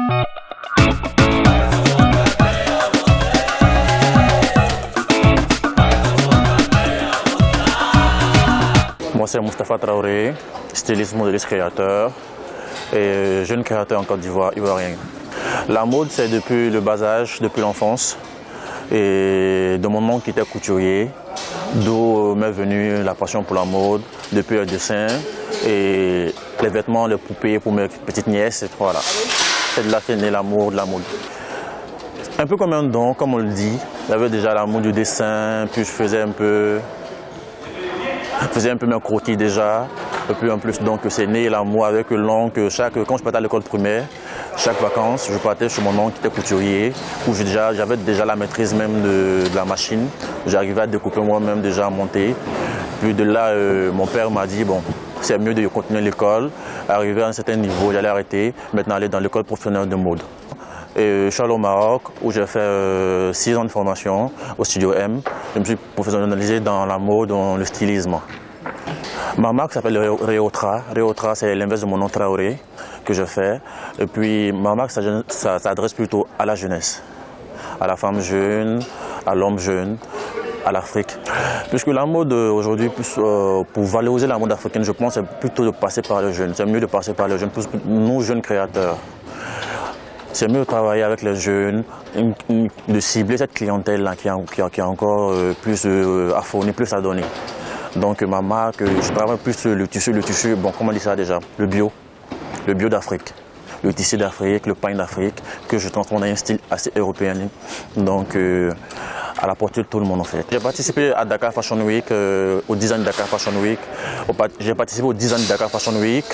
Moi, c'est Moustapha Traoré, styliste, modéliste, créateur et jeune créateur en Côte d'Ivoire, ivoirien. La mode, c'est depuis le bas âge, depuis l'enfance. Et de mon oncle qui était couturier, d'où m'est venue la passion pour la mode, depuis le dessin et les vêtements, les poupées pour mes petites nièces, et voilà. C'est de là qu'est né l'amour de la mode. Un peu comme un don, comme on le dit. J'avais déjà l'amour du dessin, puis je faisais un peu mes croquis déjà. Et puis en plus, donc c'est né l'amour avec l'oncle. Quand je partais à l'école primaire, chaque vacances, je partais chez mon oncle qui était couturier, où j'avais déjà la maîtrise même de la machine. J'arrivais à découper moi-même déjà à monter. Puis de là, mon père m'a dit, bon, c'est mieux de continuer l'école. Arrivé à un certain niveau, j'allais arrêter, maintenant aller dans l'école professionnelle de mode. Et je suis allé au Maroc, où j'ai fait 6 ans de formation au Studio M. Je me suis professionnalisé dans la mode, dans le stylisme. Ma marque s'appelle Réotra. Réotra, c'est l'inverse de mon nom Traoré que je fais. Et puis ma marque, ça s'adresse plutôt à la jeunesse, à la femme jeune, à l'homme jeune, à l'Afrique. Puisque la mode aujourd'hui, pour valoriser la mode africaine, je pense, c'est plutôt de passer par les jeunes. C'est mieux de passer par les jeunes, plus nous jeunes créateurs. C'est mieux de travailler avec les jeunes, de cibler cette clientèle-là qui a encore plus à fournir, plus à donner. Donc ma marque, je travaille plus sur le tissu, bon, comment on dit ça déjà, le bio d'Afrique, le tissu d'Afrique, le pain d'Afrique, que je transforme dans un style assez européen, donc à la portée de tout le monde en fait. J'ai participé à Dakar Fashion Week, au design de Dakar Fashion Week, j'ai participé au design de Dakar Fashion Week,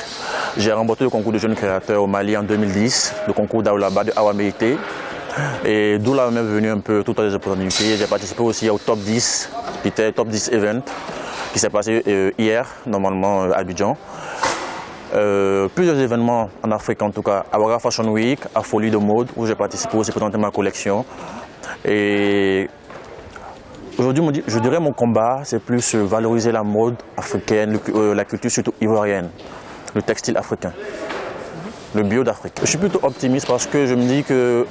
j'ai remporté le concours de jeunes créateurs au Mali en 2010, le concours d'Aoulaba de Awa Meïté. Et d'où là m'est venu un peu toutes les opportunités. J'ai participé aussi au Top 10, qui était Top 10 Event, qui s'est passé hier, normalement à Abidjan. Plusieurs événements en Afrique en tout cas, à Ouaga Fashion Week, à Folie de Mode, où j'ai participé aussi, présenté ma collection. Et aujourd'hui, je dirais mon combat, c'est plus valoriser la mode africaine, la culture surtout ivoirienne, le textile africain, le bio d'Afrique. Je suis plutôt optimiste parce que je me dis que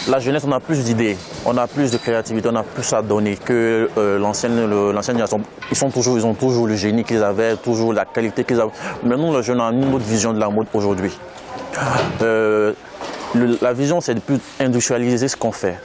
la jeunesse, on a plus d'idées, on a plus de créativité, on a plus à donner que l'ancienne génération. Ils ont toujours le génie qu'ils avaient, toujours la qualité qu'ils avaient. Mais nous, les jeunes, on a une autre vision de la mode aujourd'hui. La vision, c'est de plus industrialiser ce qu'on fait.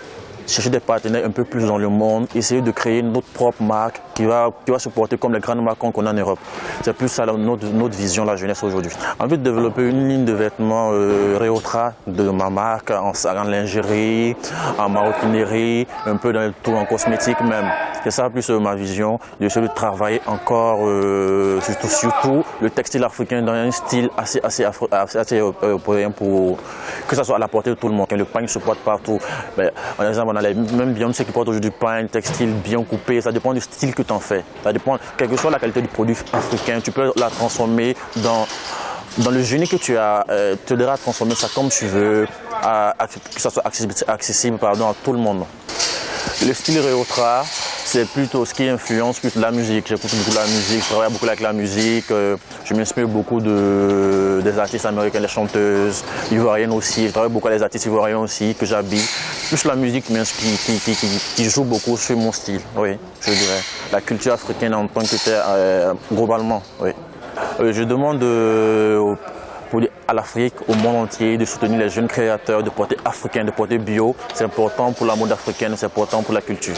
Chercher des partenaires un peu plus dans le monde, essayer de créer notre propre marque qui va se porter comme les grandes marques qu'on a en Europe. C'est plus ça notre vision, la jeunesse aujourd'hui. Envie de développer une ligne de vêtements Réotra de ma marque, en lingerie, en maroquinerie, un peu dans tout en cosmétique même. C'est ça plus ma vision, d'essayer de travailler encore surtout le textile africain dans un style assez européen pour que ça soit à la portée de tout le monde. Le pain se porte partout. Par exemple, on a même Beyoncé qui porte aujourd'hui du pain, textile bien coupé, ça dépend du style que tu en fais. Ça dépend, quelle que soit la qualité du produit africain, tu peux la transformer dans le génie que tu as, tu devras transformer ça comme tu veux, que ça soit accessible à tout le monde. Le style Réotra, c'est plutôt ce qui influence plus la musique. J'écoute beaucoup la musique, je travaille beaucoup avec la musique, je m'inspire beaucoup des artistes américains, les chanteuses ivoiriennes aussi. Je travaille beaucoup avec les artistes ivoiriens aussi que j'habille. Plus la musique qui joue beaucoup sur mon style, oui, je dirais. La culture africaine en tant que telle, globalement, oui. Je demande à l'Afrique, au monde entier, de soutenir les jeunes créateurs, de porter africain, de porter bio. C'est important pour la mode africaine, c'est important pour la culture.